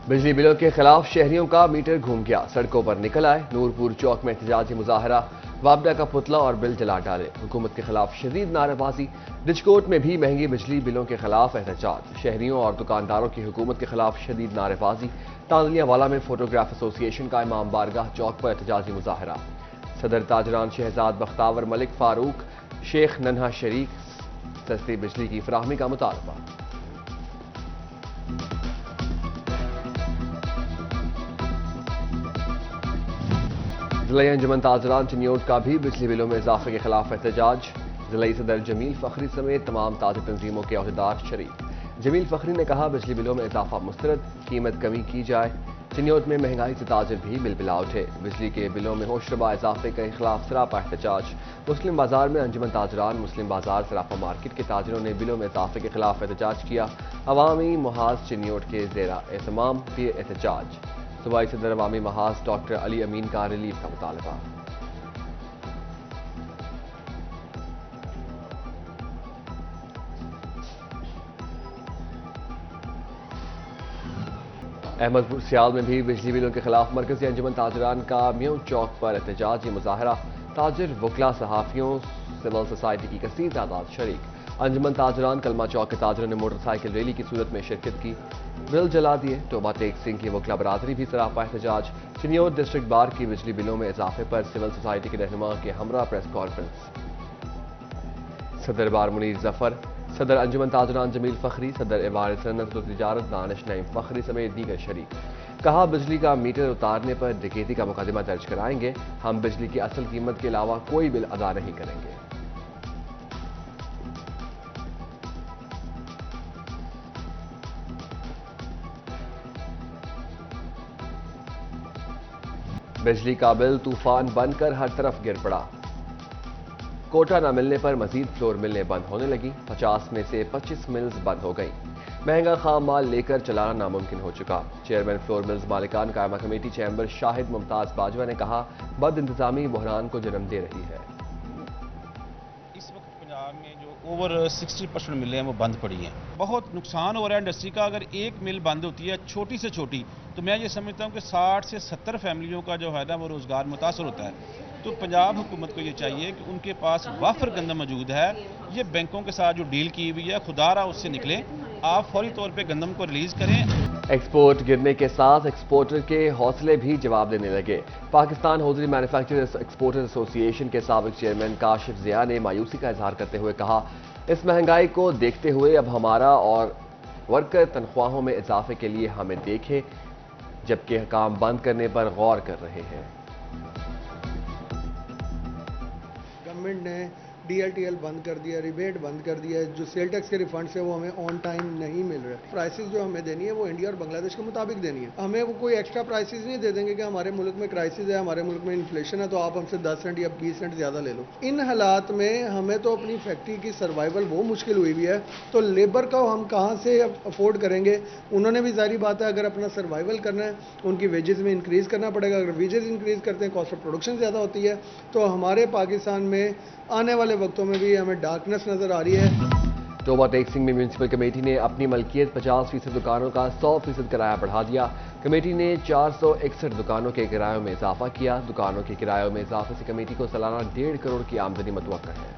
बिजली बिलों के खिलाफ शहरियों का मीटर घूम गया, सड़कों पर निकल आए। नूरपुर चौक में एहतजाजी मुजाहरा, वापडा का पुतला और बिल जला डाले। हुकूमत के खिलाफ शदीद नारेबाजी। रिचकोट में भी महंगी बिजली बिलों के खिलाफ एहतजाज, शहरियों और दुकानदारों की हुकूमत के खिलाफ शदीद नारेबाजी। तांदलियावाला में फोटोग्राफ एसोसिएशन का इमाम बारगाह चौक पर एहतजाजी मुजाहरा। सदर ताजरान शहजाद बख्तावर मलिक फारूक शेख नन्हा शरीक सस्ती बिजली की फराहमी का मुतालबा। ज़िला अंजुमन ताजरान चिन्योट का भी बिजली बिलों में इजाफे के खिलाफ एहतजाज। ज़िला सदर जमील फखरी समेत तमाम ताजी तंजीमों के अहदेदार शरीक। जमील फखरी ने कहा, बिजली बिलों में इजाफा मुस्तरद, कीमत कमी की जाए। चिन्योट में महंगाई से ताजिर भी बिलबिला उठे। बिजली के बिलों में होशरुबा इजाफे के खिलाफ सरापा एहतजाज। मुस्लिम बाजार में अंजुमन ताजरान मुस्लिम बाजार सराफा मार्केट के ताजिरों ने बिलों में इजाफे के खिलाफ एहतजाज किया। अवामी महाज चिन्योट के ज़ेरा एहतमाम भी एहतजाज। सूबाई सदर अवामी महाज डॉक्टर अली अमीन का रिलीफ का मुतालबा। अहमदपुर सियाल में भी बिजली बिलों के खिलाफ मरकजी अंजुमन ताजरान का म्यू चौक पर एहतजाजी मुजाहरा। ताजिर, वकला, सहाफियों, सिविल सोसाइटी की कसीर तादाद शरीक। अंजुमन ताजरान कलमा चौक के ताजिरों ने मोटरसाइकिल रैली की सूरत में शिरकत की, बिल जला दिए। टोबा टेक सिंह की वकला बरादरी भी सरापा एहतजाज। चिन्योट डिस्ट्रिक्ट बार की बिजली बिलों में इजाफे पर सिविल सोसाइटी के रहनुमा के हमरा प्रेस कॉन्फ्रेंस। सदर बार मुनीर जफर, सदर अंजुमन ताजरान जमील फखरी, सदर इमारत सनत और तिजारत दानिश नईम फखरी समेत दीगर शरीक। कहा, बिजली का मीटर उतारने पर डकैती का मुकदमा दर्ज कराएंगे। हम बिजली की असल कीमत के अलावा कोई बिल अदा नहीं करेंगे। बिजली का बिल तूफान बनकर हर तरफ गिर पड़ा। कोटा न मिलने पर मजीद फ्लोर मिलने बंद होने लगी। 50 में से 25 मिल्स बंद हो गई। महंगा खाम माल लेकर चलाना नामुमकिन हो चुका। चेयरमैन फ्लोर मिल्स मालिकान कायमा कमेटी चैम्बर शाहिद मुमताज बाजवा ने कहा, बद इंतजामी बहरान को जन्म दे रही है। इस वक्त पंजाब में जो ओवर 60% मिलें हैं वो बंद पड़ी हैं। बहुत नुकसान हो रहा है इंडस्ट्री का। अगर एक मिल बंद होती है छोटी से छोटी, तो मैं ये समझता हूँ कि 60 से 70 फैमिलियों का जो है ना वो रोज़गार मुतासर होता है। तो पंजाब हुकूमत को ये चाहिए कि उनके पास वाफर गंदम मौजूद है। ये बैंकों के साथ जो डील की हुई है, खुदारा उससे निकले। आप फौरी तौर पे गंदम को रिलीज करें। एक्सपोर्ट गिरने के साथ एक्सपोर्टर के हौसले भी जवाब देने लगे। Pakistan hosiery manufacturers exporters association के साबिक चेयरमैन काशिफ जिया ने मायूसी का इजहार करते हुए कहा, इस महंगाई को देखते हुए अब हमारा और वर्कर तनख्वाहों में इजाफे के लिए हमें देखें, जबकि काम बंद करने पर गौर कर रहे हैं। गवर्नमेंट ने DLTL बंद कर दिया, रिबेट बंद कर दिया, जो सेल टैक्स के रिफंड है वो हमें ऑन टाइम नहीं मिल रहे। प्राइसेस जो हमें देनी है वो इंडिया और बांग्लादेश के मुताबिक देनी है। हमें वो कोई एक्स्ट्रा प्राइसेस नहीं दे देंगे कि हमारे मुल्क में क्राइसिस है, हमारे मुल्क में इन्फ्लेशन है, तो आप हमसे 10 सेंट या 20 सेंट ज़्यादा ले लो। इन हालात में हमें तो अपनी फैक्ट्री की सर्वाइवल वो मुश्किल हुई हुई है, तो लेबर का हम कहाँ से अफोर्ड करेंगे। उन्होंने भी जारी बात है, अगर अपना सर्वाइवल करना है उनकी वेजेस में इंक्रीज़ करना पड़ेगा। अगर वेजेस इंक्रीज़ करते हैं, कॉस्ट ऑफ प्रोडक्शन ज़्यादा होती है, तो हमारे पाकिस्तान में आने वाले वक्तों में भी हमें डार्कनेस नजर आ रही है। टोबा टेक सिंह में म्यूनसिपल कमेटी ने अपनी मलकियत 50% दुकानों का 100% किराया बढ़ा दिया। कमेटी ने 461 दुकानों के किरायों में इजाफा किया। दुकानों के किरायों में इजाफे से कमेटी को सालाना 1.5 करोड़ की आमदनी मुतवक्का है।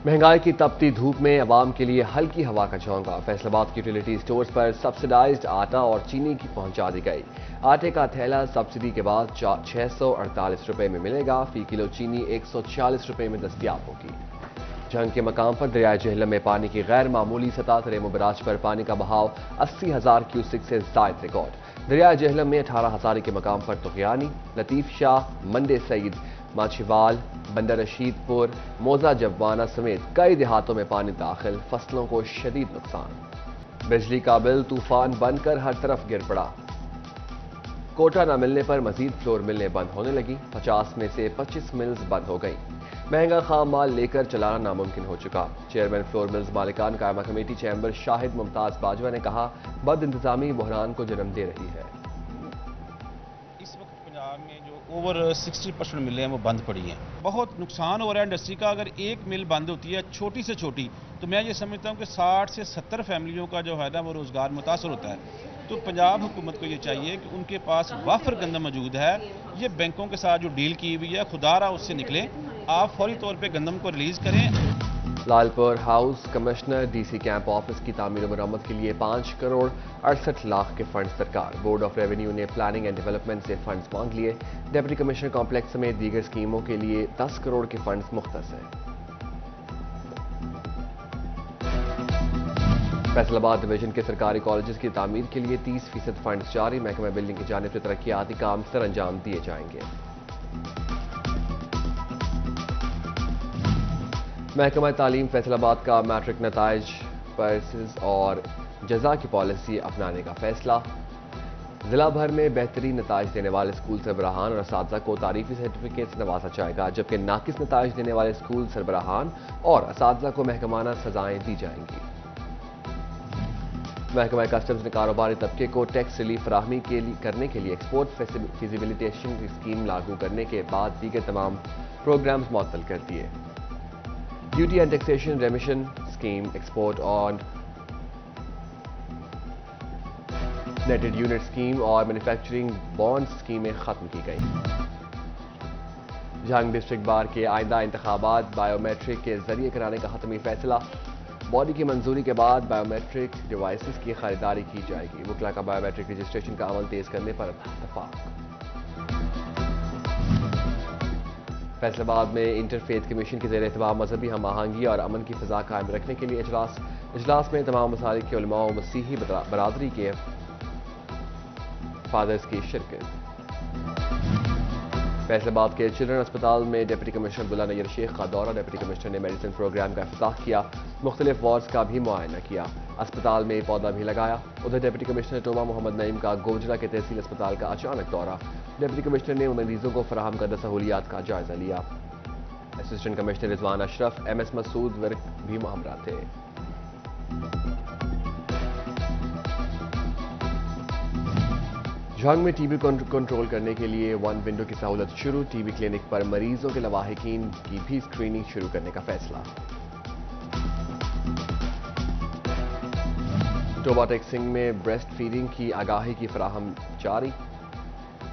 महंगाई की तपती धूप में अवाम के लिए हल्की हवा का झोंका। फैसलाबाद की यूटिलिटी स्टोर्स पर सब्सिडाइज्ड आटा और चीनी की पहुंचा दी गई। आटे का थैला सब्सिडी के बाद 648 रुपए में मिलेगा। फी किलो चीनी 140 रुपए में दस्तयाब होगी। जंग के मकाम पर दरिया जहलम में पानी की गैर मामूली सतह। तरेमो बराज पर पानी का बहाव 80,000 क्यूसिक से जायद रिकॉर्ड। दरिया जहलम में 18,000 के मकाम पर तुगयानी। लतीफ शाह, मंडे सईद, माछीवाल, बंदर रशीदपुर, मोजा जब्बाना समेत कई देहातों में पानी दाखिल। फसलों को शदीद नुकसान। बिजली का बिल तूफान बनकर हर तरफ गिर पड़ा। कोटा न मिलने पर मजीद फ्लोर मिलने बंद होने लगी। 50 में से 25 मिल्स बंद हो गई। महंगा खाम माल लेकर चलाना नामुमकिन हो चुका। चेयरमैन फ्लोर मिल्स मालिकान कायमा कमेटी चैम्बर शाहिद मुमताज बाजवा ने कहा, बद इंतजामी बहरान को जन्म दे रही है। इस वक्त पंजाब में जो ओवर 60% मिलें हैं वो बंद पड़ी हैं। बहुत नुकसान हो रहा है इंडस्ट्री का। अगर एक मिल बंद होती है छोटी से छोटी, تو میں یہ سمجھتا ہوں کہ 60 سے 70 فیملیوں کا جو ہے نا وہ روزگار متاثر ہوتا ہے. تو پنجاب حکومت کو یہ چاہیے کہ ان کے پاس وافر گندم موجود ہے. یہ بینکوں کے ساتھ جو ڈیل کی ہوئی ہے خدا را اس سے نکلیں. آپ فوری طور پہ گندم کو ریلیز کریں. Lalpur house commissioner D C camp office کی تعمیر و مرمت کے لیے 5 کروڑ 68 لاکھ کے فنڈز درکار. بورڈ آف ریونیو نے پلاننگ اینڈ ڈیولپمنٹ سے فنڈز مانگ لیے. ڈپٹی کمشنر کمپلیکس سمیت دیگر اسکیموں کے لیے 10 کروڑ کے فنڈز مختص ہیں. فیصل آباد ڈویژن کے سرکاری کالجز کی تعمیر کے لیے 30% فنڈز جاری. محکمہ بلڈنگ کی جانب سے ترقیاتی کام سر انجام دیے جائیں گے. محکمہ تعلیم فیصل آباد کا میٹرک نتائج پرسز اور جزا کی پالیسی اپنانے کا فیصلہ. ضلع بھر میں بہترین نتائج دینے والے اسکول سربراہان اور اساتذہ کو تعریفی سرٹیفکیٹ سے نوازا جائے گا، جبکہ ناقص نتائج دینے والے اسکول سربراہان اور اساتذہ کو محکمانہ سزائیں دی جائیں گی. محکمہ کسٹمز نے کاروباری طبقے کو ٹیکس ریلیف فراہمی کرنے کے لیے ایکسپورٹ فیزیبلٹیشن اسکیم لاگو کرنے کے بعد دیگر تمام پروگرامز معطل کر دیے. Duty and taxation remission scheme, export on knitted unit scheme اور مینوفیکچرنگ بانڈ اسکیمیں ختم کی گئیں. جھنگ ڈسٹرکٹ بار کے آئندہ انتخابات بائیو میٹرک کے ذریعے کرانے کا حتمی فیصلہ. باڈی کی منظوری کے بعد بائیو میٹرک ڈیوائسز کی خریداری کی جائے گی. وکلاء کا بائیو میٹرک رجسٹریشن کا عمل تیز کرنے پر اتفاق. فیصل آباد میں انٹر فیتھ کمیشن کے زیر اہتمام مذہبی ہم آہنگی اور امن کی فضا قائم رکھنے کے لیے اجلاس میں تمام مسالک کے علماء و مسیحی برادری کے فادرز کی شرکت. فیصل آباد کے چلڈرن اسپتال میں ڈپٹی کمشنر عبداللہ نیر شیخ کا دورہ. ڈپٹی کمشنر نے میڈیسن پروگرام کا افتتاح کیا، مختلف وارڈز کا بھی معائنہ کیا، اسپتال میں پودا بھی لگایا. ادھر ڈپٹی کمشنر ٹوبہ محمد نعیم کا گوجرا کے تحصیل اسپتال کا اچانک دورہ. ڈپٹی کمشنر نے مریضوں کو فراہم کردہ سہولیات کا جائزہ لیا. اسسٹنٹ کمشنر رضوان اشرف، ایم ایس مسعود ورک بھی ہمراہ تھے. جھنگ میں ٹی بی کنٹرول کرنے کے لیے 1 ونڈو کی سہولت شروع. ٹی بی کلینک پر مریضوں کے لواحقین کی بھی اسکریننگ شروع کرنے کا فیصلہ. ٹوبہ ٹیک سنگھ میں بریسٹ فیڈنگ کی آگاہی کی فراہم جاری.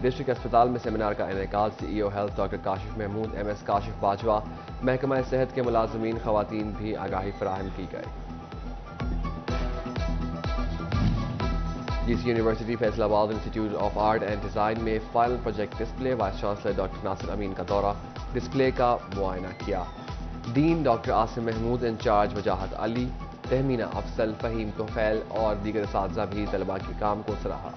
ڈسٹرکٹ اسپتال میں سیمینار کا انعقاد. C E O health doctor Kashif Mahmood, M S Kashif Bajwa, محکمہ صحت کے ملازمین خواتین بھی آگاہی فراہم کی گئی. D C university Faisalabad institute of art and design میں final project display. Vice chancellor doctor Nasir Amin کا دورہ، ڈسپلے کا معائنہ کیا. Dean doctor Asim Mahmood, incharge Wajahat Ali, Tahmina Afzal, Fahim Tufail اور دیگر اساتذہ بھی طلباء کے کام کو سراہا.